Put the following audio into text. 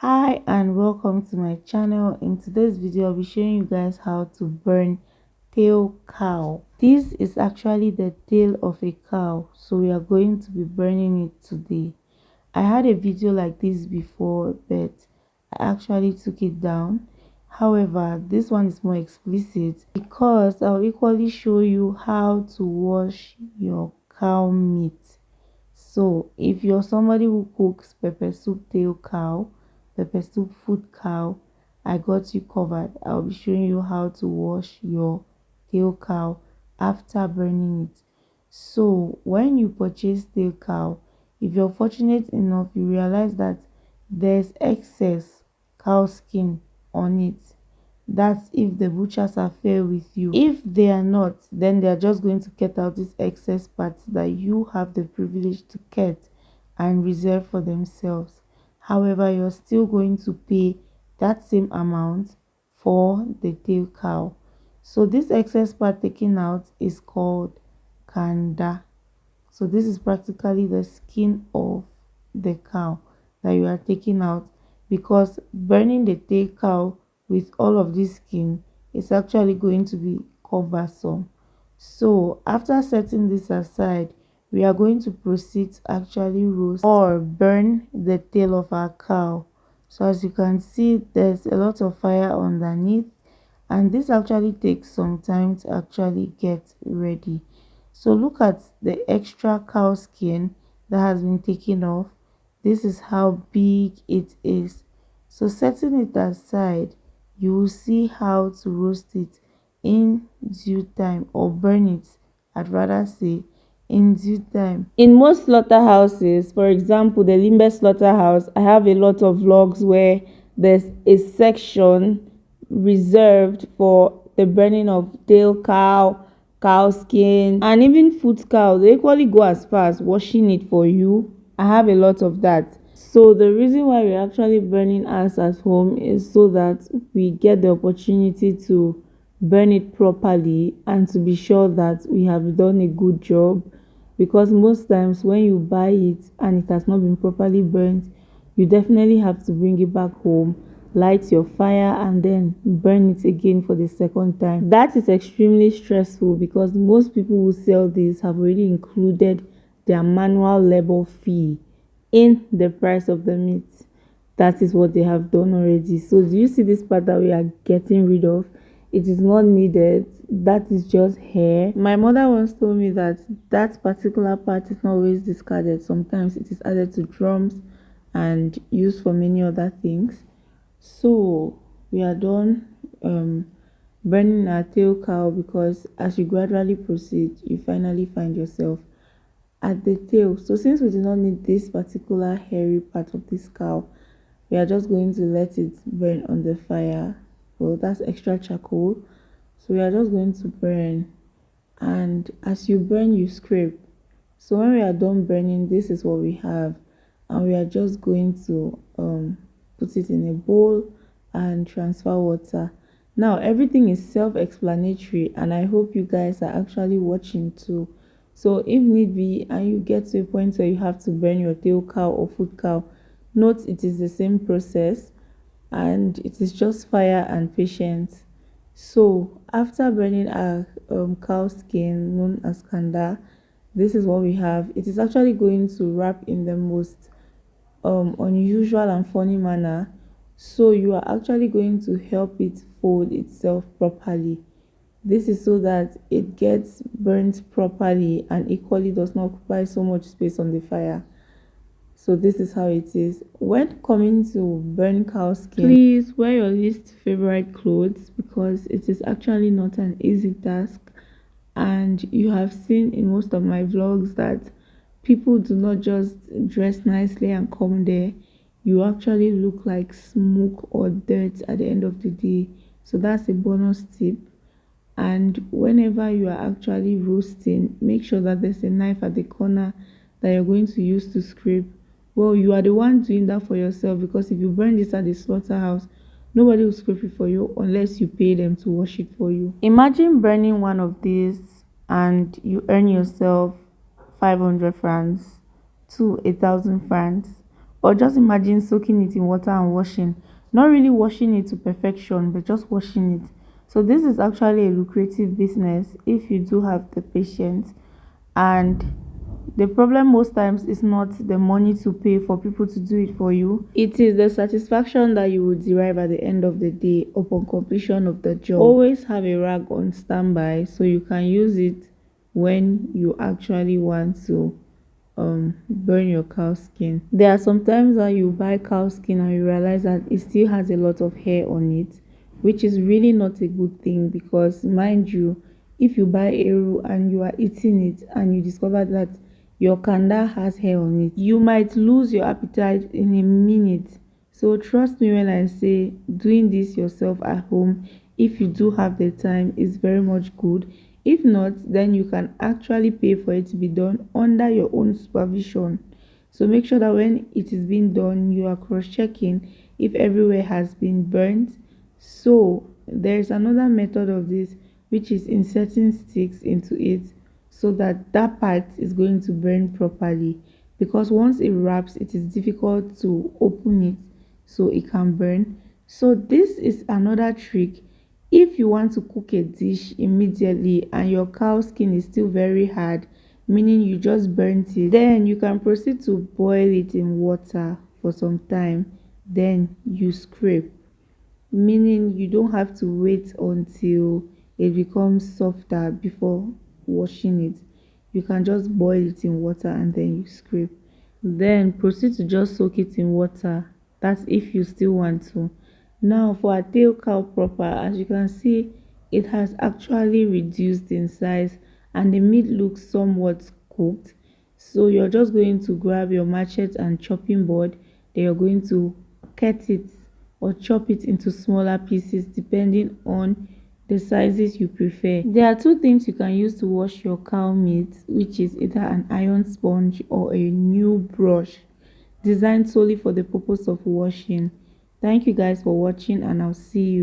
Hi and welcome to my channel. In today's video I'll be showing you guys how to burn tail cow. This is actually the tail of a cow, so we are going to be burning it today. I had a video like this before, but I actually took it down. However, this one is more explicit because I'll equally show you how to wash your cow meat. So if you're somebody who cooks pepper soup tail cow, pepper soup foot cow, I got you covered. I'll be showing you how to wash your tail cow after burning it. So when you purchase tail cow, if you're fortunate enough, you realize that there's excess cow skin on it. That's if the butchers are fair with you. If they are not, then they are just going to cut out this excess parts that you have the privilege to cut and reserve for themselves. However, you're still going to pay that same amount for the tail cow. So this excess part taken out is called kanda. So this is practically the skin of the cow that you are taking out, because burning the tail cow with all of this skin is actually going to be cumbersome. So after setting this aside, we are going to proceed to actually roast or burn the tail of our cow. So as you can see, there's a lot of fire underneath, and this actually takes some time to actually get ready. So look at the extra cow skin that has been taken off. This is how big it is. So setting it aside, you will see how to roast it in due time, or burn it, I'd rather say, in due time. In most slaughterhouses, for example the Limbe slaughterhouse, I have a lot of vlogs where there's a section reserved for the burning of tail cow, cow skin, and even foot cow. They equally go as far as washing it for you. I have a lot of that. So the reason why we're actually burning ours at home is so that we get the opportunity to burn it properly and to be sure that we have done a good job. Because most times when you buy it and it has not been properly burnt, you definitely have to bring it back home, light your fire, and then burn it again for the second time. That is extremely stressful because most people who sell this have already included their manual labor fee in the price of the meat. That is what they have done already. So do you see this part that we are getting rid of? It is not needed. That is just hair. My mother once told me that that particular part is not always discarded. Sometimes it is added to drums and used for many other things. So we are done burning our tail cow, because as you gradually proceed, you finally find yourself at the tail. So since we do not need this particular hairy part of this cow, we are just going to let it burn on the fire. Well, that's extra charcoal, so we are just going to burn. And as you burn, you scrape. So when we are done burning, this is what we have, and we are just going to put it in a bowl and transfer water. Now everything is self-explanatory, and I hope you guys are actually watching too. So if need be and you get to a point where you have to burn your tail cow or foot cow, note it is the same process and it is just fire and patience. So after burning our cow skin, known as kanda, this is what we have. It is actually going to wrap in the most unusual and funny manner. So you are actually going to help it fold itself properly. This is so that it gets burnt properly and equally does not occupy so much space on the fire. So this is how it is. When coming to burn cow skin, please wear your least favorite clothes, because it is actually not an easy task. And you have seen in most of my vlogs that people do not just dress nicely and come there. You actually look like smoke or dirt at the end of the day. So that's a bonus tip. And whenever you are actually roasting, make sure that there's a knife at the corner that you're going to use to scrape. Well, you are the one doing that for yourself, because if you burn this at the slaughterhouse, nobody will scrape it for you unless you pay them to wash it for you. Imagine burning one of these and you earn yourself 500 francs to 1,000 francs, Or just imagine soaking it in water and washing. Not really washing it to perfection, but just washing it. So this is actually a lucrative business if you do have the patience. And the problem most times is not the money to pay for people to do it for you. It is the satisfaction that you will derive at the end of the day upon completion of the job. Always have a rag on standby so you can use it when you actually want to burn your cow skin. There are some times that you buy cow skin and you realize that it still has a lot of hair on it, which is really not a good thing, because mind you, if you buy eru and you are eating it and you discover that your kanda has hair on it, you might lose your appetite in a minute. So trust me when I say doing this yourself at home, if you do have the time, is very much good. If not, then you can actually pay for it to be done under your own supervision. So make sure that when it is being done, you are cross-checking if everywhere has been burnt. So there is another method of this, which is inserting sticks into it so that that part is going to burn properly, because once it wraps, it is difficult to open it so it can burn. So this is another trick. If you want to cook a dish immediately and your cow skin is still very hard, meaning you just burnt it, then you can proceed to boil it in water for some time, then you scrape, meaning you don't have to wait until it becomes softer before washing it. You can just boil it in water and then you scrape. Then proceed to just soak it in water. That's if you still want to. Now for a tail cow proper, as you can see, it has actually reduced in size and the meat looks somewhat cooked. So you're just going to grab your machete and chopping board, then you're going to cut it or chop it into smaller pieces depending on the sizes you prefer. There are two things you can use to wash your cow meat, which is either an iron sponge or a new brush designed solely for the purpose of washing. Thank you guys for watching, and I'll see you.